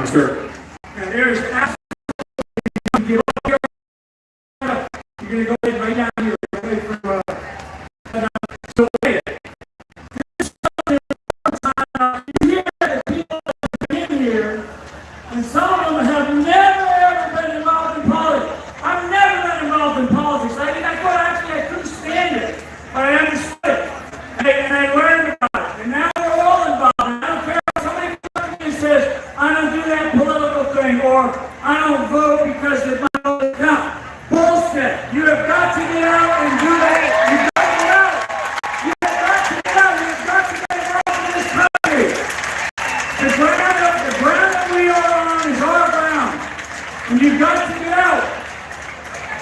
now, sir. And there is absolutely, you're going to go right down here. So wait. You hear the people that have been here, and some of them have never ever been involved in politics. I've never been involved in politics. I couldn't stand it, but I understood it. And I learned about it. And now we're all involved. And I don't care if somebody comes to me and says, I don't do that political thing, or I don't vote because it might not count. Bullshit. You have got to get out and do that. You've got to get out. You've got to get out. You've got to get involved in this country. The ground that we are on is our ground. And you've got to get out.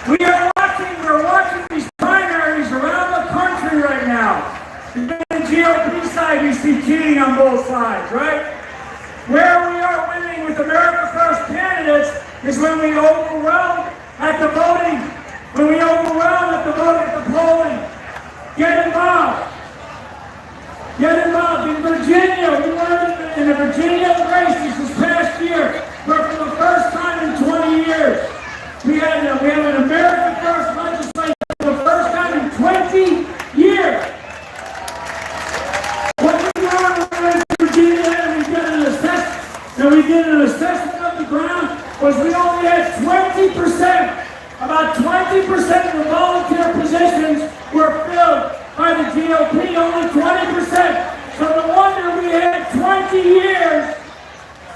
We're watching these primaries around the country right now. On the GOP side, you see cheating on both sides, right? Where we are winning with America First candidates is when we overwhelm at the voting, when we overwhelm at the vote, at the polling. Get involved. Get involved. In Virginia, we learned in the Virginia races this past year, where for the first time in 20 years, we have an America First legislature for the first time in 20 years. What we did in Virginia, and we did an assessment of the ground, was we only had 20%. About 20% of the volunteer positions were filled by the GOP, only 20%. So no wonder we had 20 years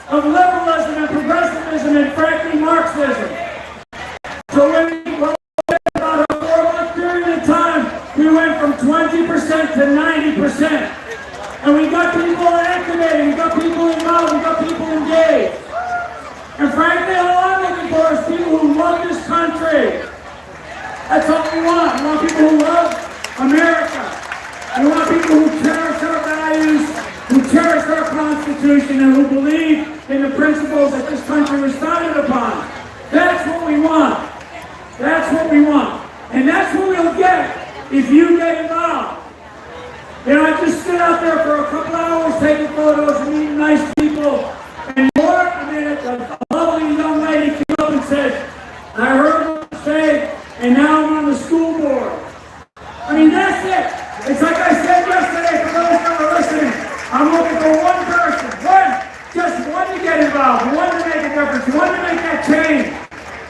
of liberalism and progressivism and frankly Marxism. So when we about a 4-month period of time, we went from 20% to 90%. And we got people activated, we got people involved, we got people engaged. And frankly, all I'm looking for is people who love this country. That's all we want. We want people who love America. We want people who cherish our values, who cherish our Constitution, and who believe in the principles that this country was founded upon. That's what we want. That's what we want. And that's what we'll get if you get involved. You know, I just stood out there for a couple hours taking photos and meeting nice people. And a lovely young lady came up and said, I heard what you say, and now I'm on the school board. I mean, that's it. It's like I said yesterday, for those that are listening, I'm looking for one person, just one to get involved, one to make a difference, one to make that change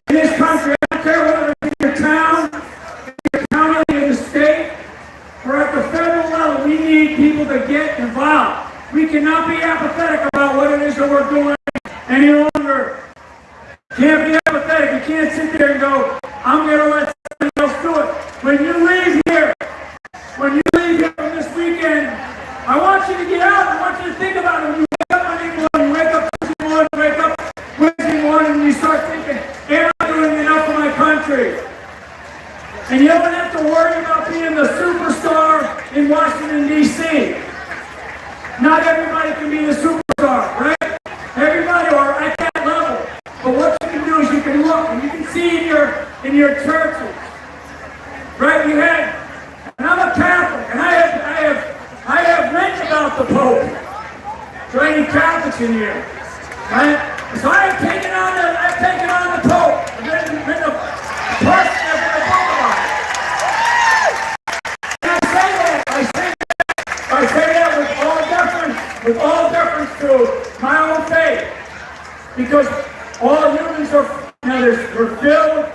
in this country. I don't care whether it's in your town, in the state, or at the federal level. We need people to get involved. We cannot be apathetic about what it is that we're doing any longer. Can't be apathetic. You can't sit there and go, I'm going to let somebody else do it. When you leave here from this weekend, I want you to get out. I want you to think about it. When you wake up Monday morning, you wake up Tuesday morning, you wake up Wednesday morning, and you start thinking, am I doing enough for my country? And you don't have to worry about being the superstar in Washington, D.C. Not everybody can be the superstar, right? Everybody are at that level. But what you can do is you can look and you can see in your churches, right? You had, and I'm a Catholic, and I have written about the Pope. So any Catholics in here, right? So I've taken on the Pope. I've written a person that's in the book about it. And I say that with all deference to my own faith, because all humans we're filled,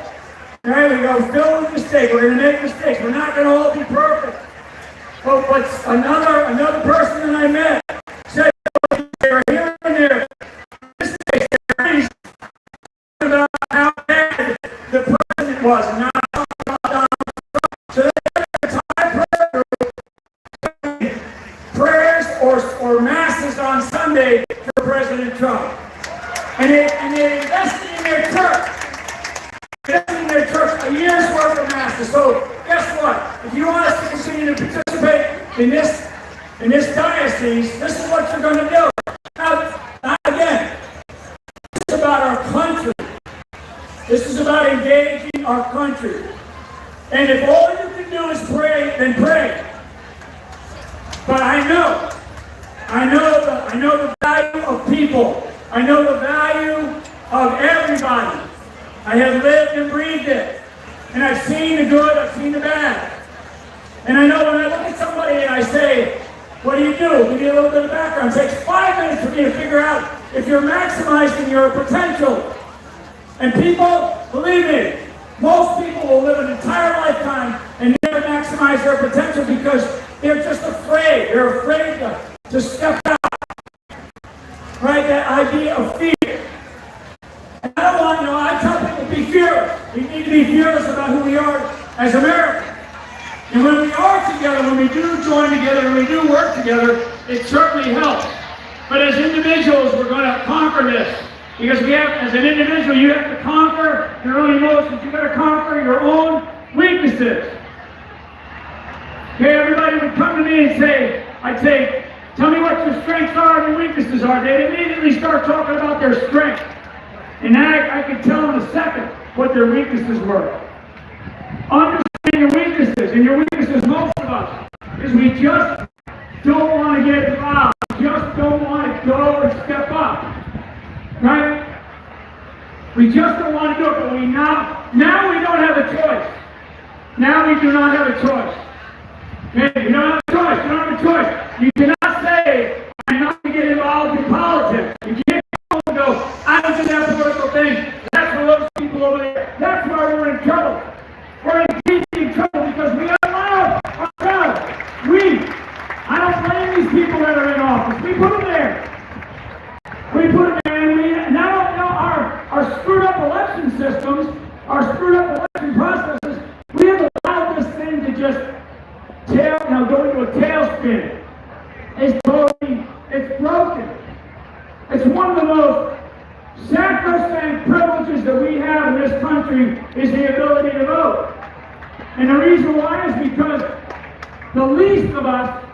right? We go filled with mistakes. We're going to make mistakes. We're not going to all be perfect. But another person that I met said they were here and there mistakes about how bad the president was, and not about Donald Trump. So there's high prayers or masses on Sunday for President Trump. And they invested in their church. A year's worth of masses. So guess what? If you want us to continue to participate in this diocese, this is what you're going to do. Now again, this is about our country. This is about engaging our country. And if all you can do is pray, then pray. But I know the value of people. I know the value of everybody. I have lived and breathed it. And I've seen the good, I've seen the bad. And I know when I look at somebody and I say, what do? Give you a little bit of background. It takes 5 minutes for me to figure out if you're maximizing your potential. And people, believe me, most people will live an entire lifetime and never maximize their potential because they're just afraid. They're afraid to step out. Right? That idea of fear. And I don't want, I tell people, be fearless. We need to be fearless about who we are as Americans. And when we are together, when we do join together, when we do work together, it certainly helps. But as individuals, we're going to conquer this. Because we have, as an individual, you have to conquer your own emotions. You've got to conquer your own weaknesses. Okay, everybody would come to me and say, I'd say, tell me what your strengths are and your weaknesses are. They'd immediately start talking about their strengths. And then I could tell in a second what their weaknesses were. Understand your weaknesses, and your weaknesses, most of us, is we just don't want to get involved. Just don't want to go and step up. Right? We just don't want to do it, but now we don't have a choice. Now we do not have a choice. Okay? You don't have a choice. You don't have a choice. You cannot say, I'm not going to get involved in politics. You can't go and go, I don't do that political thing. That's for those people over there. That's why we're in trouble. We're in deep trouble because we are allowed ourselves. I don't blame these people that are in office. We put them there. We put them there, and we now our screwed up election systems, our screwed up election processes, we have allowed this thing to just go into a tailspin. It's broken. It's one of the most sacrosanct privileges that we have in this country is the ability to vote. And the reason why is because the least of us,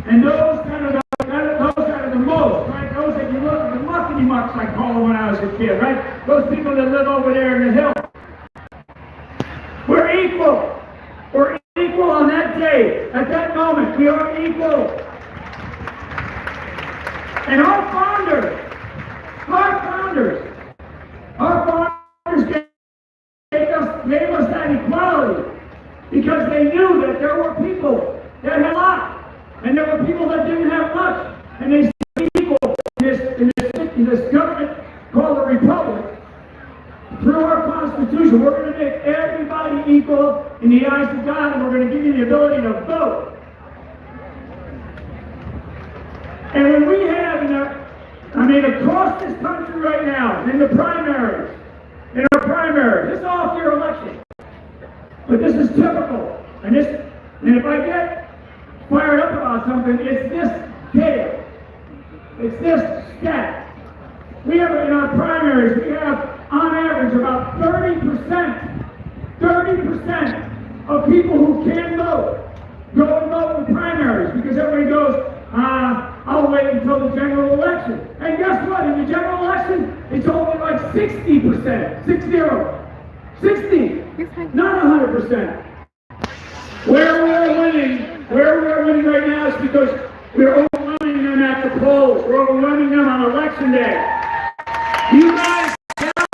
and those that are the most, right? Those that you look at, the muckety mucks I call them when I was a kid, right? Those people that live over there in the hill. We're equal. We're equal on that day. At that moment, we are equal. And our founders gave us that equality because they knew that there were people that had a lot, and there were people that didn't have much, and they stayed equal in this government called the Republic. Through our Constitution, we're going to make everybody equal in the eyes of God, and we're going to give you the ability to vote. And when we have, across this country right now, in our primaries, this is off your election. But this is typical. And if I get fired up about something, it's this data. It's this stat. We have, in our primaries, we have, on average, about 30% of people who can vote go and vote in primaries because everybody goes, I'll wait until the general election. And guess what? In the general election, it's only like 60%. 60. Not 100%. Where we are winning right now is because we're overwhelming them at the polls. We're overwhelming them on election day. You guys get out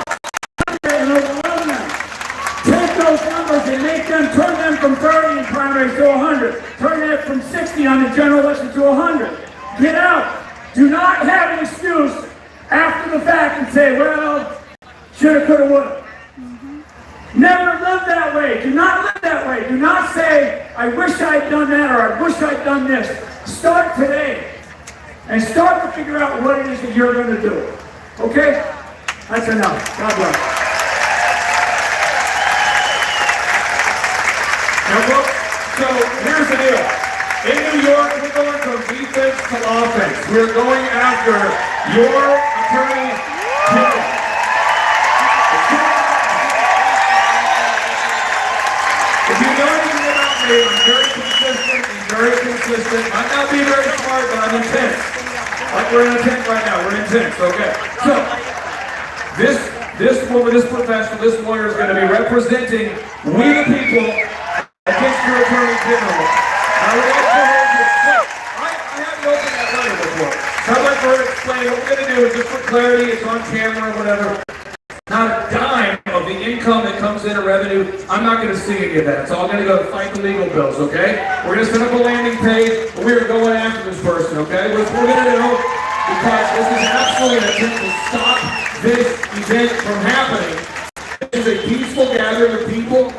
there and overwhelm them. Take those numbers and turn them from 30 in primaries to 100. Turn that from 60 on the general election to 100. Get out. Do not have an excuse after the fact and say, well, shoulda, coulda, woulda. Never live that way. Do not live that way. Do not say, I wish I'd done that or I wish I'd done this. Start today and start to figure out what it is that you're going to do. Okay? That's enough. God bless. Now, so here's the deal. In New York, we're going from defense to offense. We're going after your attorney general. If you know anything about me, I'm very consistent. Might not be very smart, but I'm intense. Like we're in a tent right now. We're intense, okay? So, this woman, this professional, this lawyer is going to be representing we the people against your attorney general. I haven't opened that letter before. So I'd like for her to explain what we're going to do. Just for clarity, it's on camera or whatever. Not a dime of the income that comes in or revenue. I'm not going to see any of that. It's all going to go to fight the legal bills, okay? We're going to set up a landing page, and we are going after this person, okay? What we're going to do, because this is absolutely an attempt to stop this event from happening. This is a peaceful gathering of people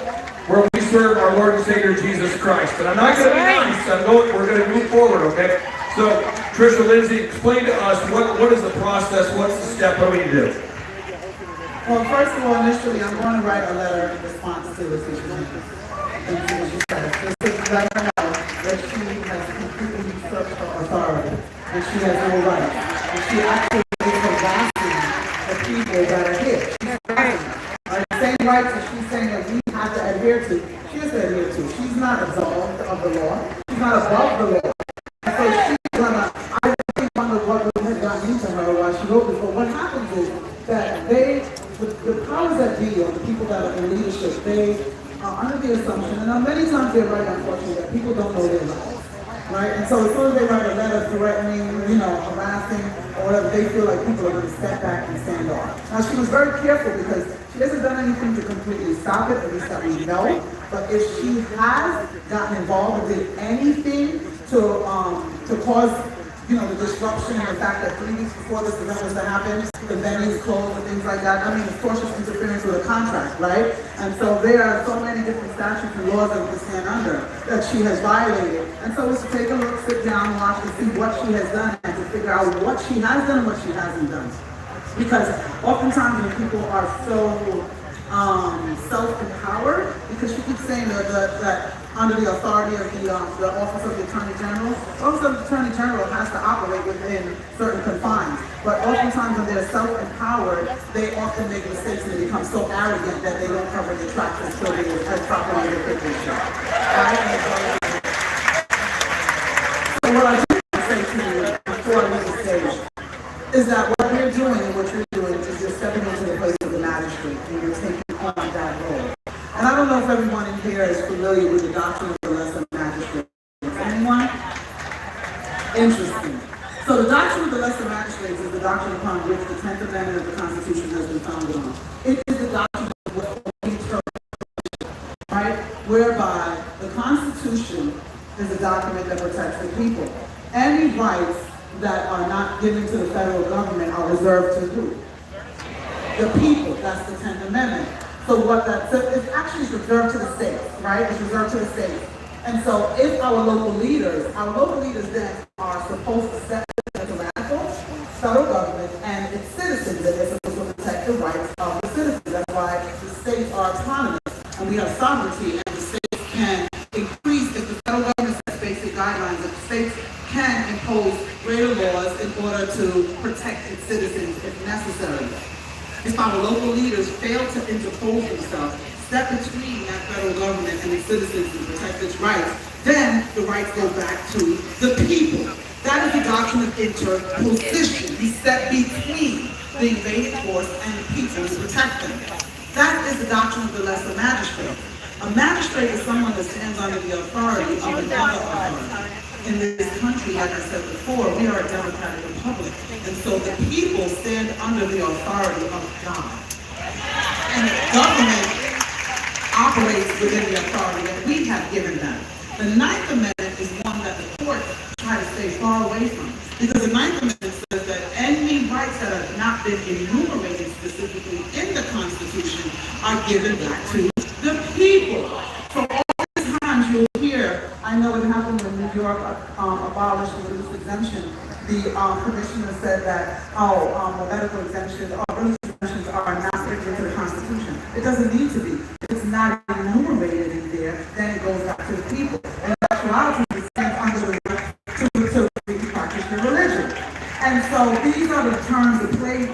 where we serve our Lord and Savior Jesus Christ. And I'm not going to be nice. We're going to move forward, okay? So, Trisha, Lindsay, explain to us what is the process, what's the step, what do we need to do? Well, first of all, initially, I'm going to write a letter in response to the situation. Just to let her know that she has completely usurped her authority, and she has no rights. And she actually is harassing the people that are here. She's harassing them. The same rights that she's saying that we have to adhere to, she has to adhere to. She's not absolved of the law. She's not above the law. And so she's gonna, I really wonder what had gotten into her while she wrote this. But what happens is that the powers that be, or the people that are in leadership, they are under the assumption, and many times they're right, unfortunately, that people don't know their rights, right? And so as soon as they write a letter threatening, harassing, or whatever, they feel like people are going to step back and stand off. Now, she was very careful because she hasn't done anything to completely stop it, at least that we know, but if she has gotten involved and did anything to cause the disruption and the fact that 3 weeks before this event was to happen, the venues closed and things like that. I mean, of course, it's interference with a contract, right? And so there are so many different statutes and laws that we can stand under that she has violated. And so it's to take a look, sit down, watch, and see what she has done and to figure out what she has done and what she hasn't done. Because oftentimes when people are so self-empowered, because she keeps saying that under the authority of the Office of the Attorney General. The Office of the Attorney General has to operate within certain confines. But oftentimes when they're self-empowered, they often make mistakes and they become so arrogant that they don't cover the tracks until they are properly equipped. Right? So what I do want to say to you before I leave the stage is that what we're doing and what you're doing is you're stepping into the place of the magistrate and you're taking on that role. And I don't know if everyone in here is familiar with the doctrine of the lesser magistrate. Anyone? Interesting. So the doctrine of the lesser magistrates is the doctrine upon which the 10th Amendment of the Constitution has been founded on. It is the doctrine of what's called interpretation, right? Whereby the Constitution is a document that protects the people. Any rights that are not given to the federal government are reserved to who? The people. That's the 10th Amendment. So what that, so it's actually reserved to the states, right? It's reserved to the states. And so if our local leaders then are supposed to step into the federal government and its citizens, that they're supposed to protect the rights of the citizens. That's why the states are autonomous and we have sovereignty, and the states can increase if the federal government sets basic guidelines, if the states can impose greater laws in order to protect its citizens if necessary. If our local leaders fail to interpose themselves, step between that federal government and its citizens to protect its rights, then the rights go back to the people. That is the doctrine of interposition. We step between the invading force and the people to protect them. That is the doctrine of the lesser magistrate. A magistrate is someone that stands under the authority of another authority. In this country, like I said before, we are a democratic republic. And so the people stand under the authority of God. And government operates within the authority that we have given them. The 9th Amendment is one that the courts try to stay far away from. Because the 9th Amendment says that any rights that have not been enumerated specifically in the Constitution are given back to the people. So all these times you'll hear, I know it happened when New York abolished the religious exemption. The commissioner said that, the medical exemptions or religious exemptions are not written into the Constitution. It doesn't need to be. If it's not enumerated in there, then it goes back to the people. And actuality is stands under the right to practice their religion. And so these are the terms that play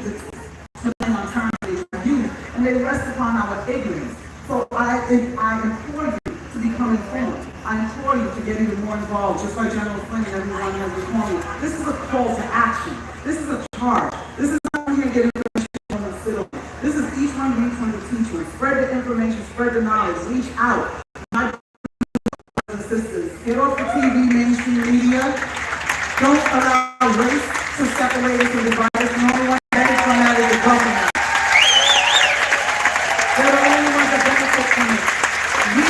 on terms they use, and they rest upon our ignorance. So I implore you to become informed. I implore you to get even more involved, just like General Flynn and everyone has been calling. This is a call to action. This is a charge. This is not here to get information from the citizen. This is each one to teach you. Spread the information, spread the knowledge, reach out. My brothers and sisters, get off the TV, mainstream media. Don't allow race to separate us and divide us. The only one that is from that is the government. They're the only ones that benefit from it. We,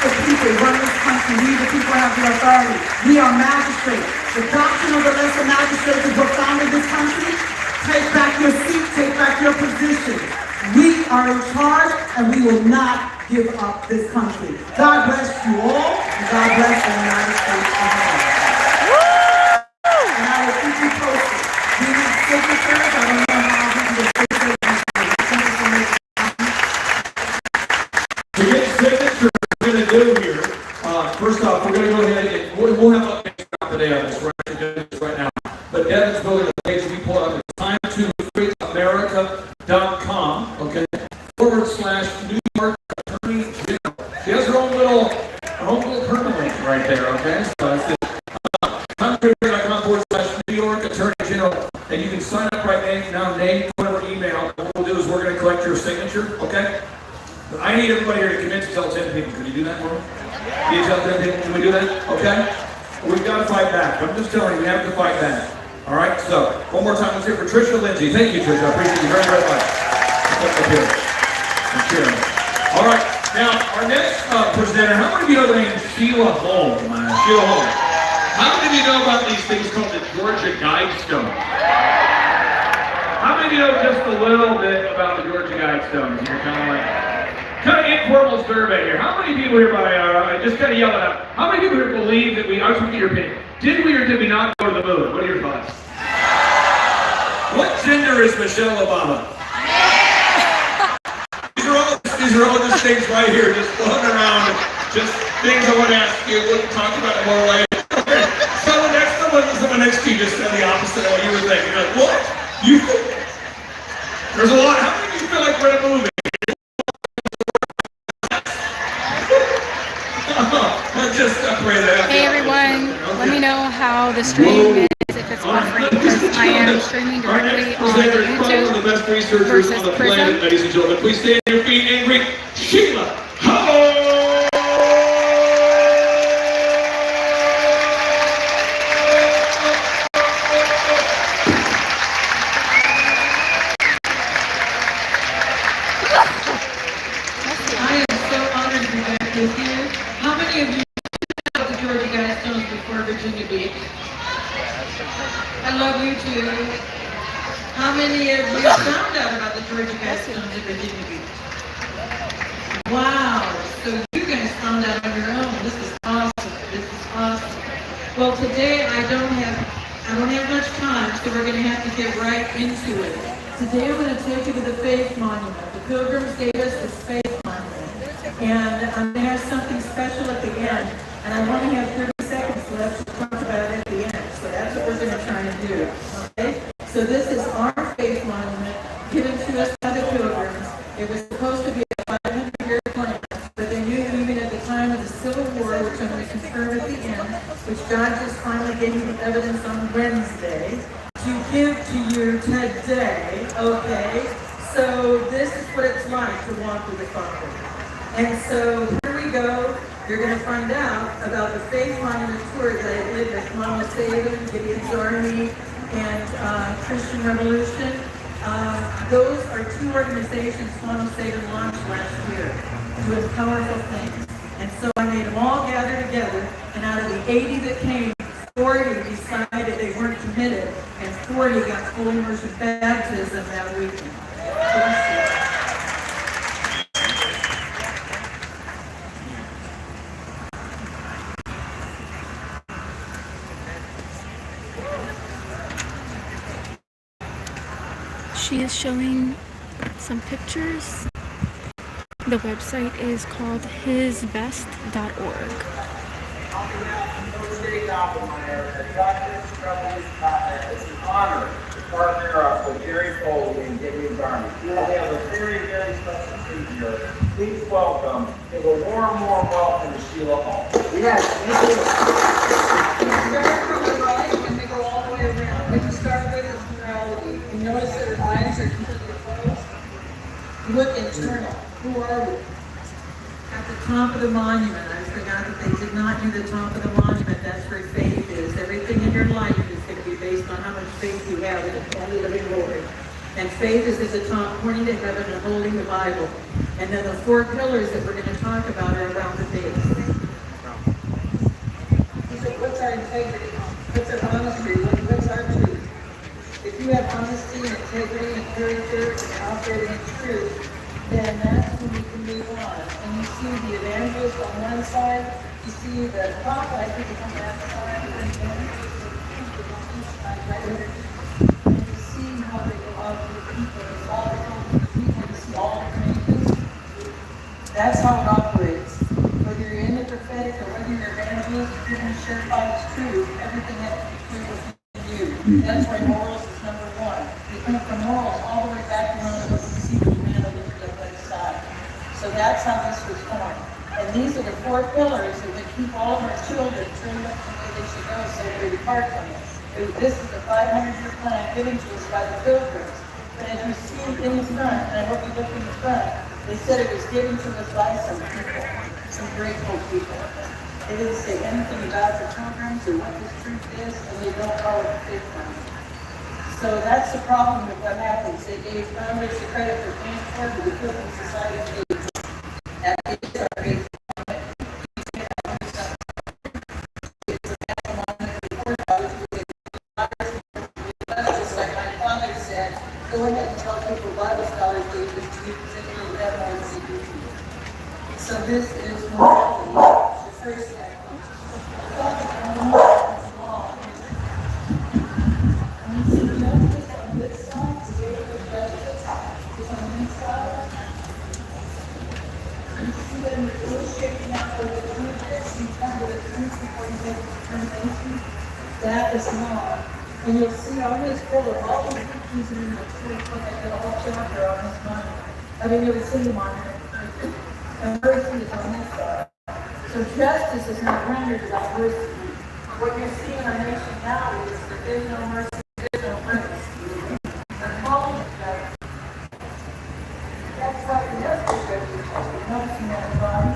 the people, run this country. We, the people, have the authority. We are magistrates. The doctrine of the lesser magistrates is what founded this country. Take back your seat. Take back your position. We are in charge, and we will not give up this country. God bless you all, and God bless the United States of America. And I will keep you posted. We need signatures. I don't know how we can get signatures. To get signatures, we're going to do here, first off, we're going to go ahead and we'll have updates today on this. We're actually doing this right now. But Devin's building a page we pull up. It's time2freeamerica.com, okay, /New York Attorney General. She has her own little permalink right there, okay? So that's it. time2freeamerica.com /New York Attorney General. And you can sign up right now, name, whatever email. What we'll do is we're going to collect your signature, okay? But I need everybody here to commit to tell 10 people. Can you do that for me? Can you tell 10 people? Can we do that? Okay? We've got to fight back. I'm just telling you, we have to fight back. All right? So, one more time, let's hear for Tricia Lindsay. Thank you, Tricia. I appreciate you very, very much. Up here. All right. Now, our next presenter, how many of you know the name Sheila Holm? Sheila Holm. How many of you know about these things called the Georgia Guidestones? How many of you know just a little bit about the Georgia Guidestones? You're kind of informal survey here. How many people here just kind of yell it out. How many people here believe that I just want to get your opinion. Did we or did we not go to the moon? What are your thoughts? What gender is Michelle Obama? These are all just things right here, just floating around, just things I want to ask you. We'll talk about it more later. Someone next to you just said the opposite of what you were thinking. You're like, what? There's a lot. How many of you feel like we're in a movie? Hey everyone, let me know how the stream is, if it's buffering, because I am streaming directly on YouTube versus Prism. Ladies and gentlemen, please stand on your feet and greet Sheila Holm! I am so honored to be back with you. How many of you know the Georgia Guidestones before Virginia Beach? I love you too. How many of you found out about the Georgia Guidestones in Virginia Beach? Wow, so you guys found out on your own. This is awesome. This is awesome. Well, today I don't have much time, so we're going to have to get right into it. Today I'm going to take you to the Faith Monument. The Pilgrims gave us this Faith Monument. And I'm going to have something special at the end. And I want to have 30 seconds left to talk about it at the end. So that's what we're going to try and do. Okay? So this is our Faith Monument given to us by the Pilgrims. It was supposed to be a 500-year plan. But they knew even at the time of the Civil War, which I'm going to confirm at the end, which God just finally gave me the evidence on Wednesday, to give to you today, okay? So this is what it's like to walk with the Father. And so here we go. You're going to find out about the Faith Monument tour that I did with Mama Saban, Gideon's Army, and Christian Revolution. Those are two organizations Mama Saban launched last year doing powerful things. And so I made them all gather together, and out of the 80 that came, 40 decided they weren't committed, and 40 got full immersion baptism that weekend. She is showing some pictures. The website is called hisbest.org. It's an honor to partner up with Gary Foley and Gideon's Army. We have a very, very special treat here. Please welcome, give a warm welcome to Sheila Holm. Yes. We start from the right and we go all the way around. What you start with is morality. You notice that her eyes are completely closed. Look internal. Who are we? At the top of the monument, I forgot that they did not do the top of the monument. That's where faith is. Everything in your life is going to be based on how much faith you have in the living Lord. And faith is a tongue pointing to heaven and holding the Bible. And then the 4 pillars that we're going to talk about are around the faith. He said, what's our integrity? What's our honesty? What's our truth? If you have honesty and integrity and character and operating in truth, then that's when we can move on. And you see the evangelist on one side, you see the prophet, I think it's on that side, and the evangelist on each side, right there. And you see how they go out to the people, it's all the people, you see all the changes. That's how it operates. Whether you're in the prophetic or whether you're an evangelist, if you're going to share God's truth, everything has to be true within you. That's why morals is number 1. You come from morals all the way back around to what you see the man on the other side. So that's how this was formed. And these are the 4 pillars that would keep all of our children trained up the way they should go so they depart from it. This is the 500-year plan given to us by the pilgrims. But as you see in the front, and I hope you look in the front, they said it was given to us by some people, some grateful people. They didn't say anything about the pilgrims or what this truth is, and they don't call it the faith plan. So that's the problem with what happens. They gave Congress the credit for paying for it, but the Pilgrim Society paid for it. That is our faith. Just like my father said, go ahead and tell people Bible scholars gave this to you because they really have no security. So this is morality, the first step. That is law. And you'll see on this pillar all the victories in the church when they did a whole chapter on this money. I mean, you'll see them on here. And mercy is on this side. So justice is not rendered without mercy. What you're seeing in our nation now is that there's no mercy, there's no mercy. And calling it that. That's why the justice is noticing that the body.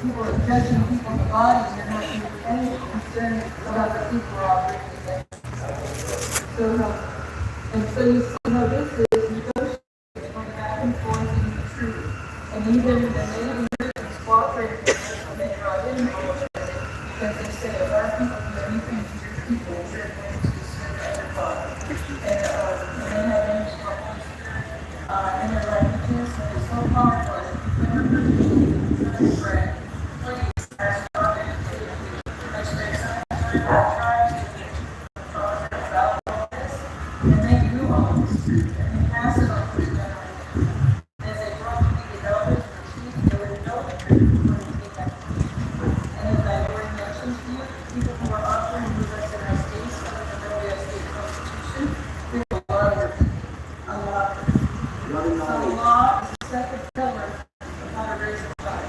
People are judging people in the body and they're not doing any concern about the people who are operating against them. So you see how this is negotiating, going back and forth in the truth. And even the Native Americans cooperated with this when they brought in because they say if our people do anything to your people, they're going to serve everybody. And they have any problems in their languages, and it's so powerful that you can never really pray. Please ask God to do it. Because there's tries to get about all this, and they do all this, and they pass it on to the generation. As they grow to be the elders and the chiefs, they would know the truth before they get that truth. And as I already mentioned to you, people who are offering with us in our states, under the Norway State Constitution, we have a lot of it. A lot of it. So the law is the second pillar of how to raise a child.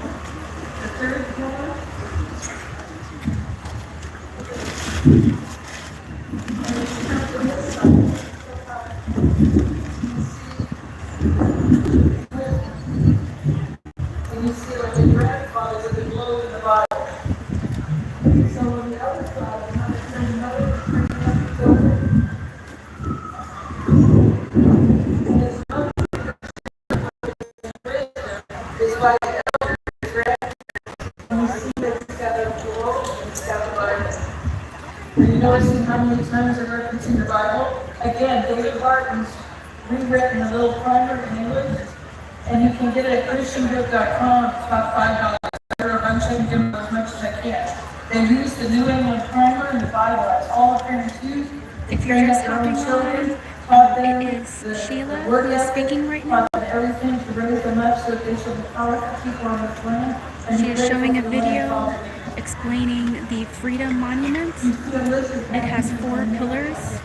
The third pillar and you see like the grandfathers of the globe in the Bible. So on the other side, how to turn another to bring up the children. And it's not it's by the elders and grandparents. And you see that it's got a globe and it's got the Bible. And you notice how many times they're referencing the Bible? Again, David Barton's rewritten a little primer in English, and you can get it at christianbook.com. It's about $5. I wrote a bunch of them, give them as much as I can. They use the New England primer and the Bible. That's all the parents use. If you're just hopping on, it is Sheila who is speaking right now. Everything to raise them up so that they shall be powerful people on this land. She is showing a video explaining the Freedom Monument. It has 4 pillars.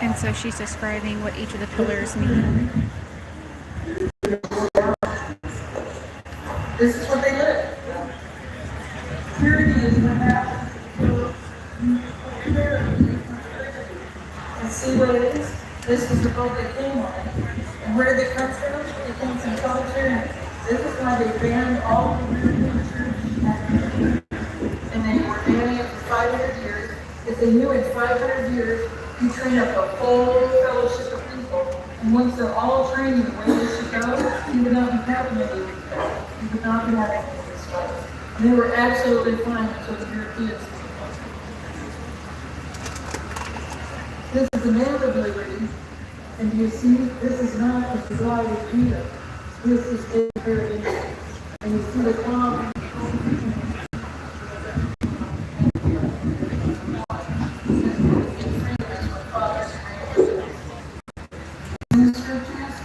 And so she's describing what each of the pillars mean. This is what they live. Purity is what happens. And see what it is? This is the boat they came on. And where did they come from? They came from California. why they banned all the European churches and they were banning it for 500 years. If they knew in 500 years, you train up a whole fellowship of people, and once they're all trained in the way they should go, you would not be having any of these fights. You would not be having any of these fights. And they were absolutely fine until the Europeans. This is the man of liberty, and you see, this is not a divided Judah. This is a heritage. And you see the common. In the scriptures,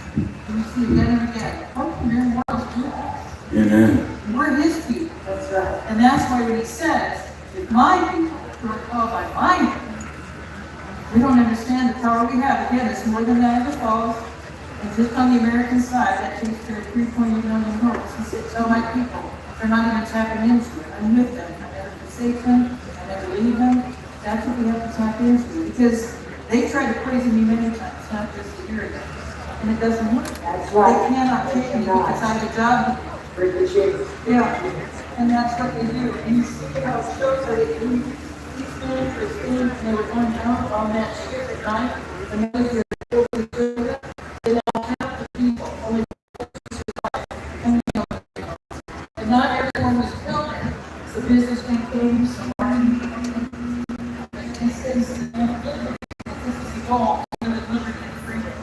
you see again and again. How can your morals do that? Amen. We're his people. That's right. And that's why when he says, if my people who are called by my name, we don't understand the power we have. Again, it's more than Niagara Falls. And just on the American side, that takes care of 3.8 million votes. He said, tell my people, they're not even tapping into it. I'm with them. I never forsake them. I never leave them. That's what we have to tap into. Because they tried to poison me many times, not just a year ago. And it doesn't work. That's right. They cannot take me because I have a job. Yeah. And that's what they do. And you see how it shows that they do these men for things, and they were going down on that ship at night. And they were they don't have the people, only and not everyone was killed. The businessmen came, some and says, this is the goal, liberty and freedom.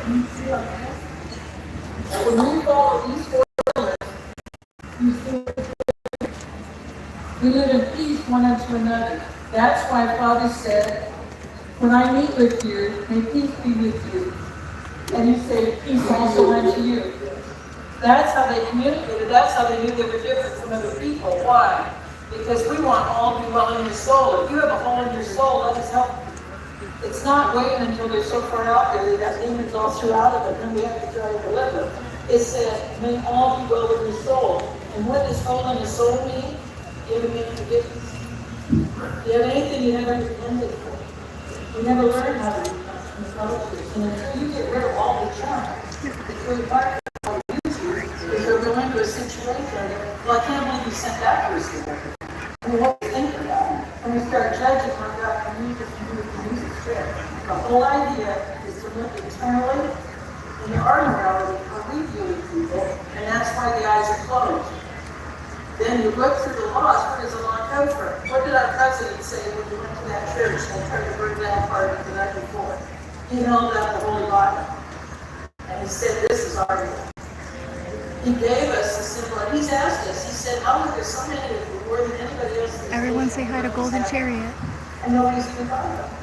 You see like this? When we follow these four pillars, you see, we live in peace one unto another. That's why Father said, when I meet with you, may peace be with you. And you say, peace also unto you. That's how they communicated. That's how they knew they were different from other people. Why? Because we want all to be well in your soul. If you have a hole in your soul, let us help you. It's not waiting until they're so far out there, they got demons all throughout of it, and then we have to try to deliver. It said, may all be well in your soul. And what does hole in the soul mean? Do you have any forgiveness? Do you have anything you never intended for? You never learn how to become from fellowships. And until you get rid of all the charm, it's really hard to use you. If you're going into a situation, well, I can't believe you sent that person there. I mean, what do you think about it? When we start judging, we're God, can you just use this trick? The whole idea is to look internally in our morality, how we deal with people, and that's why the eyes are closed. Then you look through the laws, where does the law come from? What did our president say when we went to that church and tried to burn down part of the night before? He held up the Holy Bible. And he said, this is our law. He gave us the symbol. He's asked us, he said, how are there so many of you more than anybody else? Everyone say hi to Golden Chariot. And nobody's even thought about it.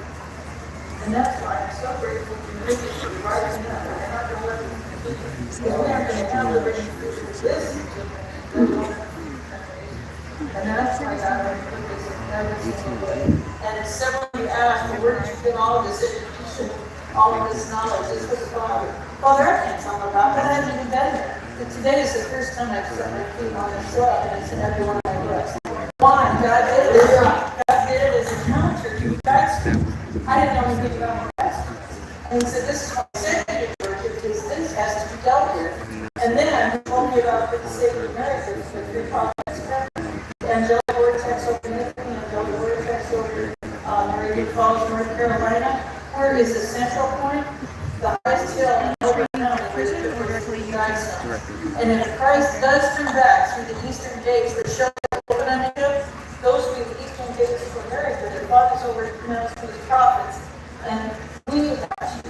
And that's why I'm so grateful for you for rising up. We're not going to let them continue. Because we aren't going to have liberty for this. And that's why God put this in every single way. And several of you asked, well, where did you get all of this education, all of this knowledge? This was Father. Father, I can't tell them about that. I haven't even been there. But today is the first time I've set my feet on this soil, and it's in every one of my books. Why? God did it. God did it as a counter to Christ. I didn't know anything about Christ. And he said, this is what I said to you, because this has to be dealt with. And then he told me about the state of America, the three prophets. Angelic vortex over Nathan, angelic vortex over Meridian Falls, North Carolina. Where is the central point? The highest hill in Open County is the Christ. And if Christ does turn back through the eastern gates that show open unto him, those will be the eastern gates of America that God has already pronounced through the prophets. And we have to.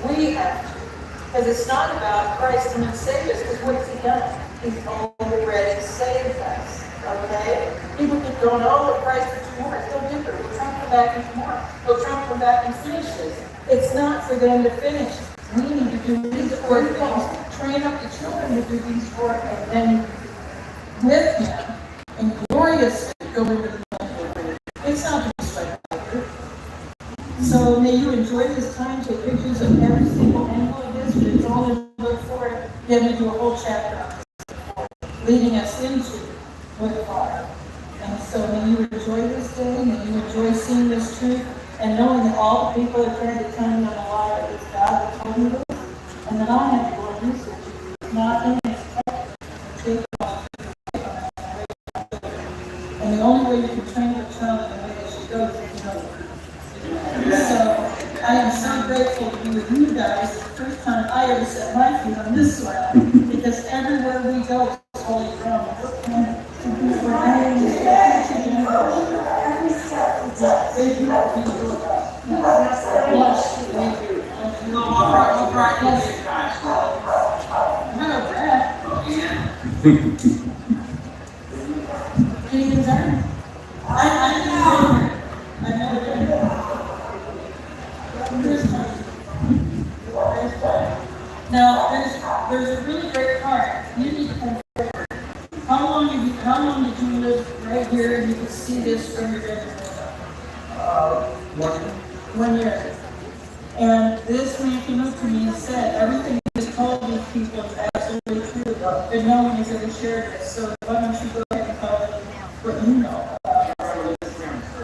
We have to. Because it's not about Christ coming and save us, because what has he done? He's already saved us. Okay? People keep going, oh, what Christ did tomorrow. It's no different. Will Trump come back and tomorrow? Will Trump come back and finish this? It's not for them to finish. We need to do these four things. Train up the children to do these four, and then with him, and gloriously go into the land. It's not just like that. So may you enjoy this time, take pictures of every single angle of this, but it's all in book 4. Then we do a whole chapter on this, leading us into book 5. And so may you enjoy this day, may you enjoy seeing this truth, and knowing that all the people are trying to tell you I'm a liar, it's God that told me this. and then I had to go and research it. It's not inexpensive. And the only way you can train a child in the way that she goes is to know. So I am so grateful to be with you guys. The first time I ever set my feet on this soil, because everywhere we go, it's holy ground. Now, there's a really great part. You need to come forward. How long did you live right here and you could see this from your bedroom? 1 year. And this man came up to me and said, everything he's told these people is absolutely true, but no one has ever shared this. So why don't you go ahead and tell them what you know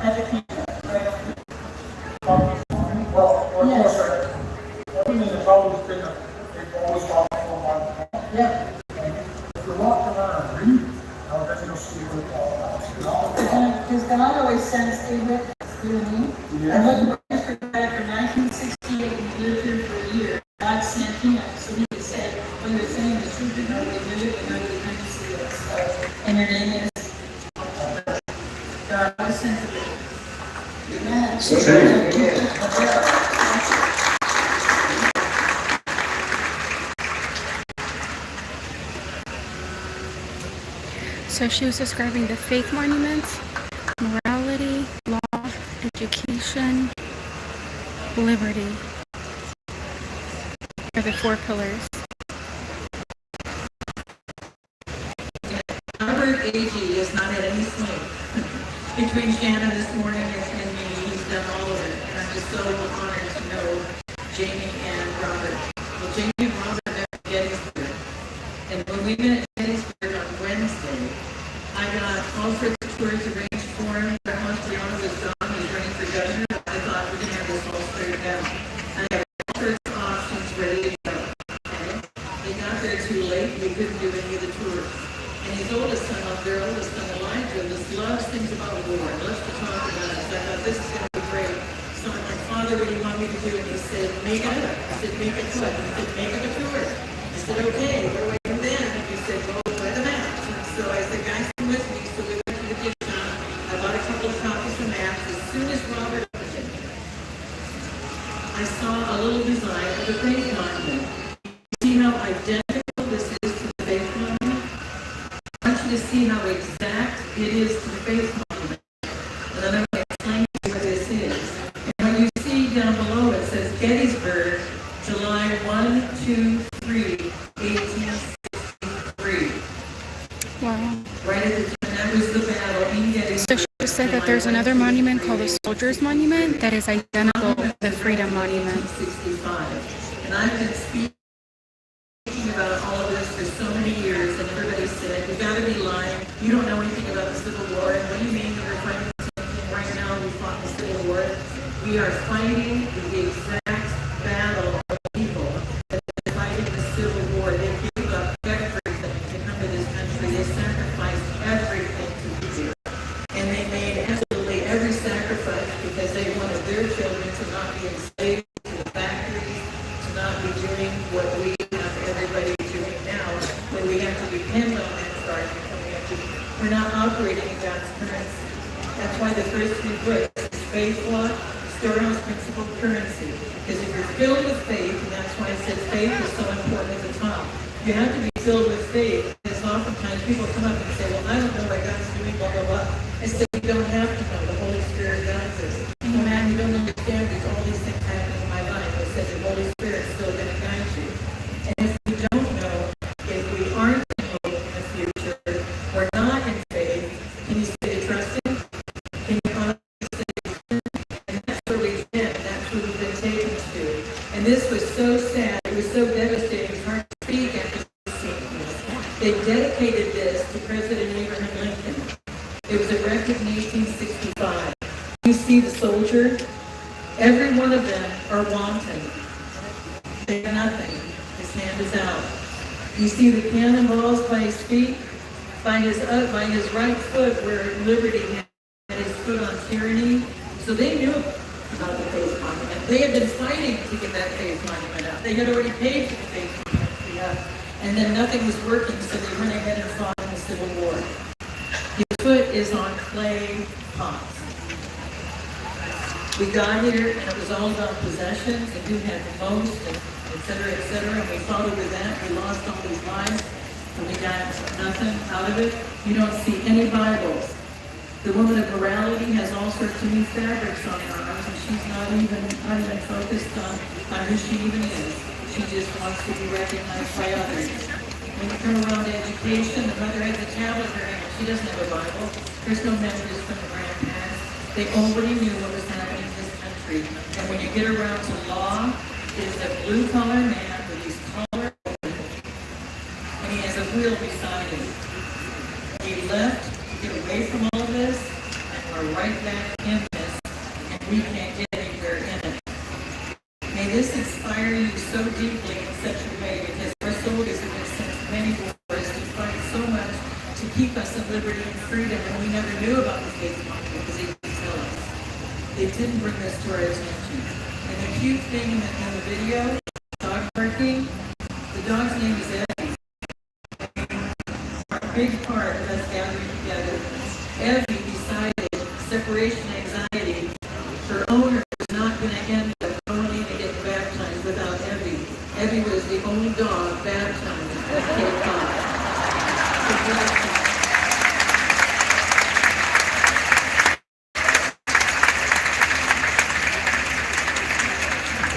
at the camp, right? Yes. Everything has always been, they've always talked about one. Yeah. If you walk around and read, then you'll see what it's all about. Because God always sends a witness, you know what I mean? And look at this guy from 1968, he lived here for a year. God sent him, so he could say, when you're saying the truth, you know they knew it, and nobody can see it. So, and your name is God always sends a witness. Amen. So she was describing the faith monuments, morality, law, education, liberty are the 4 pillars. Robert A.G. has not had any sleep. Between Shannon this morning and me, he's done all of it. And I'm just so honored to know Jamie and Robert. Well, Jamie and Robert met at Gettysburg. And when we met at Gettysburg on Wednesday, I got all sorts of tours arranged for him. Montiano was gone, he was running for governor. I thought we're going to have this all straightened out. And I had all sorts of options ready to go. Okay? They got there too late, we couldn't do any of the tours. And his oldest son, their oldest son, Elijah, loves things about war, loves to talk about it. So I thought, this is going to be great. So I'm like, Father, what do you want me to do? And he said, make it up. I said, make it what? He said, make it a tour. I said, okay, what do I do then? And he said, go by the map. And so I said, guys, come with me. So we went to the gift shop. I bought a couple of copies of maps. As soon as Robert opened it, I saw a little design of the faith monument. You see how identical this is to the faith monument? I want you to see how exact it is to the faith monument. And then I'm going to explain to you what this is. And when you see down below, it says Gettysburg, July 1, 2, 3, 1863. Wow. Right at the time, that was the battle in Gettysburg. So she said that there's another monument called the Soldiers Monument that is identical to the Freedom Monument. 1965. And I've been speaking about all of this for so many years, and everybody said, you gotta be lying. You don't know anything about the Civil War. And what do you mean that we're fighting the same thing right now we fought in the Civil War? We are fighting the exact battle of people that are fighting the Civil War. They gave up everything to come to this country. They sacrificed everything to be here. And they made absolutely every sacrifice because they wanted their children to not be enslaved to the factories, to not be doing what we have everybody doing now, when we have to depend on that starting we're not operating in God's currency. That's why the first 2 books is faith walk, storehouse principle, currency. Because if you're filled with faith, and that's why it says faith is so important at the top. You have to be filled with faith, because oftentimes people come up and say, well, I don't know what God's doing, blah, blah, blah. I said, you don't have to know. The Holy Spirit guides us. Oh, man, you don't understand. There's all these things happening in my life. I said, the Holy Spirit's still going to guide you. And if we don't know, if we aren't in hope in the future, we're not in faith, can you say you trust Him? Can you honestly say? And that's where we've been. That's where we've been taken to. And this was so sad. It was so devastating. It's hard to speak after seeing this. They dedicated this to President Abraham Lincoln. It was erected in 1865. You see the soldier? Every one of them are wanton. They have nothing. His hand is out. You see the cannonballs by his feet, by his right foot where liberty had his foot on tyranny. So they knew about the faith monument. They had been fighting to get that faith monument out. They had already paid for the faith monument to be out. And then nothing was working, so they went ahead and fought in the Civil War. His foot is on clay pots. We got here, and it was all about possessions, and who had the most, and et cetera, and we followed with that. We lost all these lives, and we got nothing out of it. You don't see any Bibles. The woman of morality has all sorts of new fabrics on her arms, and she's not even focused on who she even is. She just wants to be recognized by others. When you come around to education, the mother has a tablet in her hand. She doesn't have a Bible. There's no messages from the grandparents. They already knew what was happening in this country. And when you get around to law, it's a blue-collar man with his collar open, and he has a wheel beside him. He left to get away from all of this, and we're right back in this, and we can't get anywhere in it. May this inspire you so deeply in such a way, because our soldiers have been sent to many wars to fight so much to keep us in liberty and freedom, and we never knew about the faith monument because they didn't tell us. They didn't bring this to our attention. And the cute thing in the video, dog barking, the dog's name is Eddie. A big part of us gathering together. Eddie decided separation anxiety. Her owner was not going to end up going in and getting baptized without Evie. Evie was the only dog baptized at Cape Cod.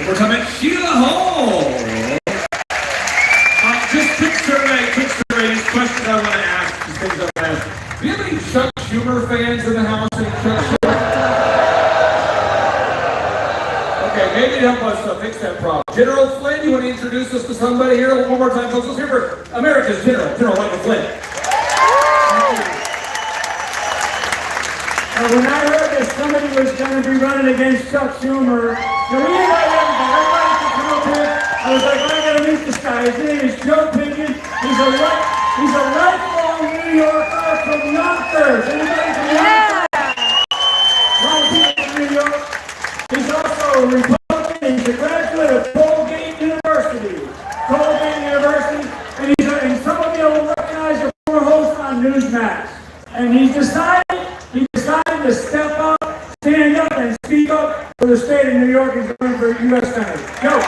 We're talking about Sheila Hall. Just quick survey, these questions I want to ask, these things I want to ask. Do you have any Chuck Schumer fans in the house? Any Chuck Schumer? Okay, maybe to help us fix that problem. General Flynn, you want to introduce us to somebody here one more time, folks? Let's hear for America's General Michael Flynn. When I heard that somebody was going to be running against Chuck Schumer, we invited everybody to come up here. I was like, I got to meet this guy. His name is Joe Pinkett. He's a lifelong New Yorker from Yonkers. Anybody from Yonkers? A lot of people from New York. He's also a Republican. He's a graduate of Colgate University. And some of you will recognize the former host on Newsmax. And he decided to step up, stand up, and speak up for the state of New York and going for U.S. Senate. Go.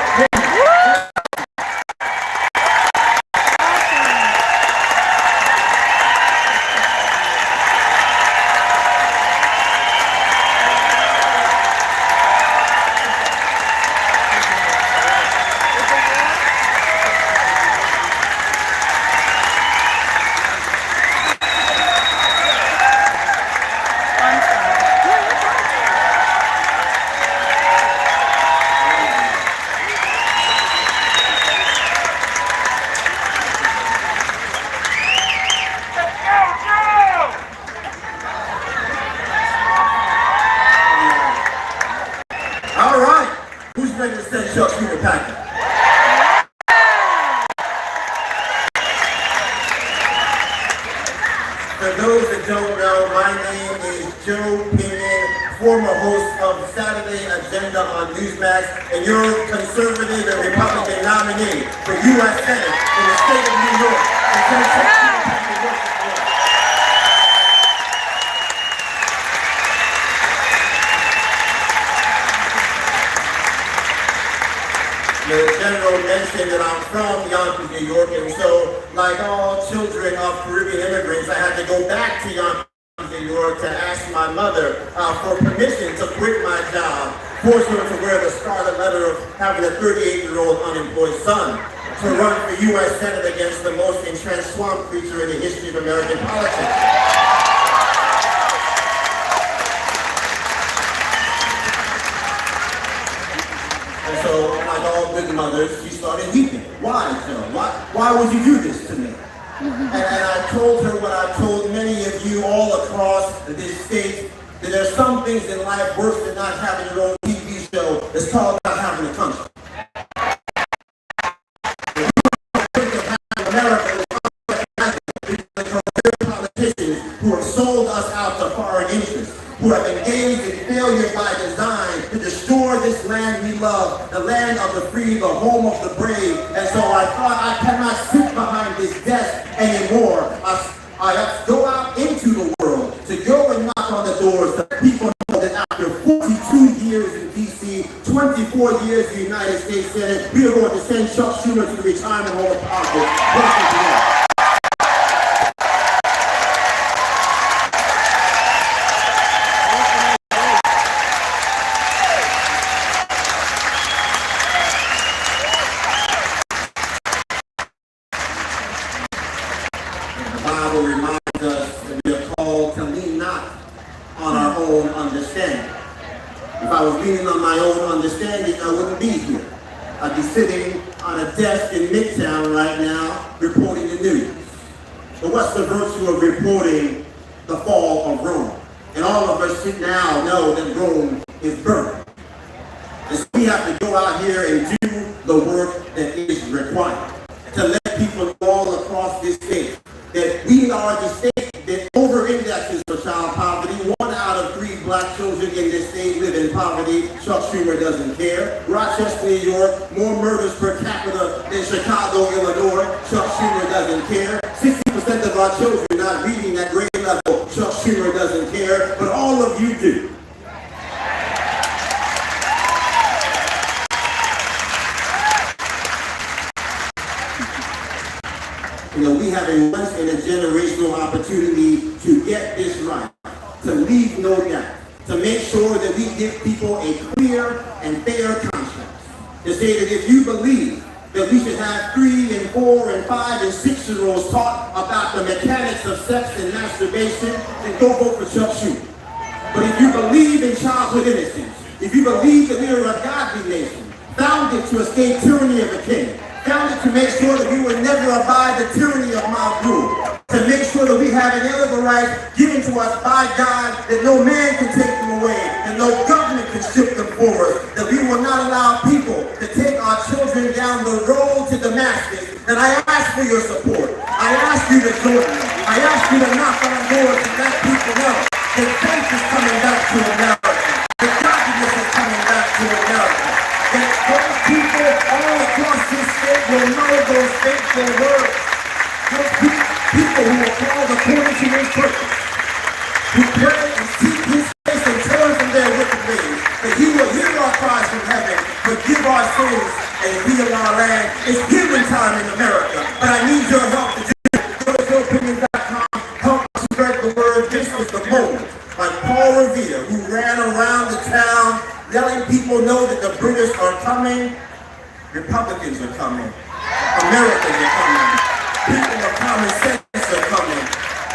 For those that don't know, my name is Joe Pinkett, former host of Saturday Agenda on Newsmax, and your conservative and Republican nominee for U.S. Senate in the state of New York. The general mentioned that I'm from Yonkers, New York, and so, like all children of Caribbean immigrants, I had to go back to Yonkers, New York to ask my mother for permission to quit my job, force her to wear the scarlet letter of having a 38-year-old unemployed son, to run for U.S. Senate against the most entrenched swamp creature in the history of American politics. And so, like all good mothers, she started weeping. Why, Joe? Why would you do this to me? And I told her what I've told many of you all across this state, that there's some things in life worse than not having your own TV show. It's called not having a country. pray. And so I thought I cannot sit behind this desk anymore. I have to go out into the world, to go and knock on the doors, so people know that after 42 years in D.C., 24 years in the United States Senate, we are going to send Chuck Schumer to the retirement home of office. The Bible reminds us that we are called to lean not on our own understanding. If I was leaning on my own understanding, I wouldn't be here. I'd be sitting on a desk in Midtown right now reporting the news. But what's the virtue of reporting the fall of Rome? And all of us now know that Rome is burning. And so we have to go out here and do the work that is required to let people know all across this state that we are the state that over-indexes for child poverty. 1 out of 3 black children in this state live in poverty. Chuck Schumer doesn't care. Rochester, New York, more murders per capita than Chicago, Illinois. Chuck Schumer doesn't care. 60% of our children not reading at grade level. Chuck Schumer doesn't care. But all of you do. You know, we have a once in a generational opportunity to get this right, to leave no doubt, to make sure that we give people a clear and fair conscience, to say that if you believe that we should have 3 and 4 and 5 and 6-year-olds taught about the mechanics of sex and masturbation, then go vote for Chuck Schumer. But if you believe in childhood innocence, if you believe that we are a godly nation, founded to escape tyranny of a king, founded to make sure that we will never abide the tyranny of my rule, to make sure that we have inalienable rights given to us by God, that no man can take them away, and no government can strip them for us, that we will not allow people to take our children down the road to Damascus. And I ask for your support. I ask you to join me. I ask you to knock on doors and let people know that faith is coming back to America, that godliness is coming back to America, that those people all across this state will know those faithful words. Those people who are called according to his purpose, who pray and seek his face and turn from their wicked ways, that he will hear our cries from heaven, forgive our sins, and heal our land. It's healing time in America, but I need your help to do it. Go to philopinions.com, help us spread the word. This is the moment. Like Paul Revere, who ran around the town letting people know that the British are coming, Republicans are coming, Americans are coming, people of common sense are coming,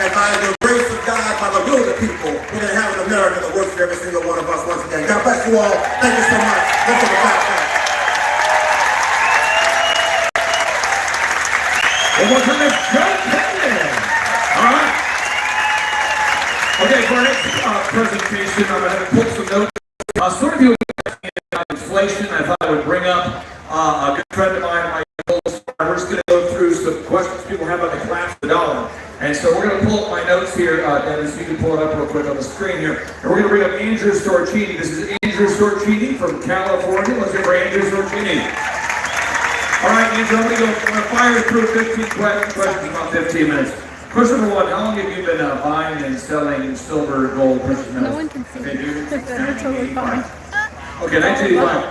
and by the grace of God, by the will of the people, we're going to have an America that works for every single one of us once again. God bless you all. Thank you so much. Let's take a back. One more time, Joe Cannon. All right. Okay, for our next presentation, I'm going to put some notes. Sort of dealing with inflation, I thought I would bring up a good friend of mine, my goals. We're just going to go through some questions people have about the collapse of the dollar. And so we're going to pull up my notes here, Dennis, you can pull it up real quick on the screen here. And we're going to bring up Andrew Storchini. This is Andrew Storchini from California. Let's hear for Andrew Storchini. All right, Andrew, I'm going to fire through 15 questions in about 15 minutes. Question number 1, how long have you been buying and selling silver, gold, precious metals? No one can see. They're totally fine. Okay, 1985.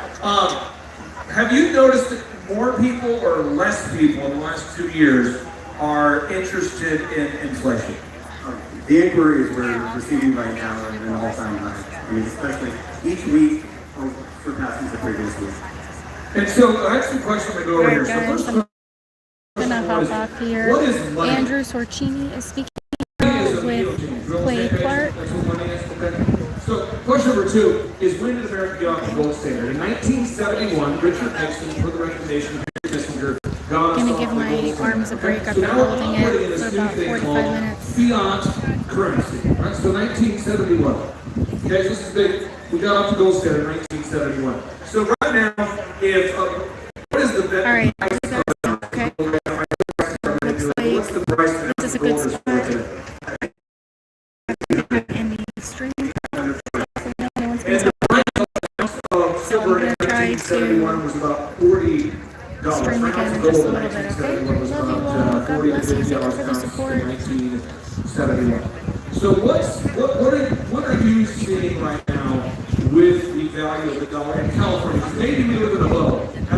Have you noticed that more people or less people in the last 2 years are interested in inflation? The inquiries we're receiving right now are at an all-time high. I mean, especially each week surpassing the previous week. And so I have some questions to go over here. So first of all, I'm gonna hop off here. what is money? Andrew Sorcini is speaking Is with Clay Clark. That's what money is, okay. So question number 2 is, when did America get off the gold standard? In 1971, Richard Nixon, per the recommendation of Henry Kissinger, got us I'm gonna off give the my gold standard. arms a break. I've So been now we're holding operating in it this for new about thing 45 called minutes. fiat currency. Right? So 1971. Okay, so this is big. We got off the gold standard in 1971. So right now, if what is the bet? All right, okay. What's the price of This is a gold good is spot. worth today? In the stream. And the price of silver in I'm gonna try 1971 was about $40 stream again in just a little bit, okay? Love you all. God bless you. Thank you for the support. 1971. So what are you seeing right now with the value of the dollar in California? Maybe we live in a bubble.